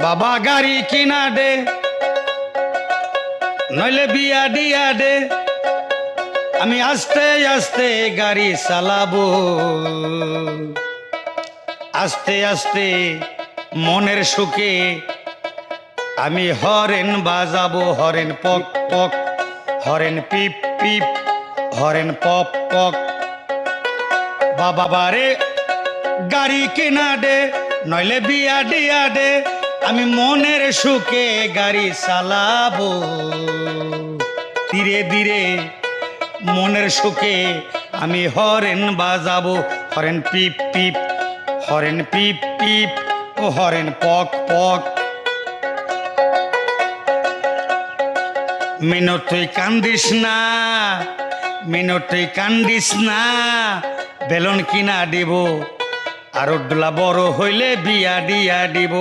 বাবা গাড়ি কিনা দে নইলে বিয়া দিয়া দে আমি আস্তে আস্তে গাড়ি চালাবো আস্তে আস্তে মনের সুখে আমি হরেন বাজাবো হরেন পক পক হরেন পিপ পিপ হরেন পপ পক বাবা বারে গাড়ি কিনা দে নইলে বিয়া দিয়া দে আমি মনের সুখে গাড়ি চালাবো ধীরে ধীরে মনের সুখে আমি হরেন বাজাবো হরেন পিপ পিপ হরেন পিপ পিপ ও হরেন পক পক মিনট তুই কান্দিস না মিনট তুই কান্দিস না বেলন কিনা দিব আর ডোলা বড় হইলে বিয়া দিয়া দিব।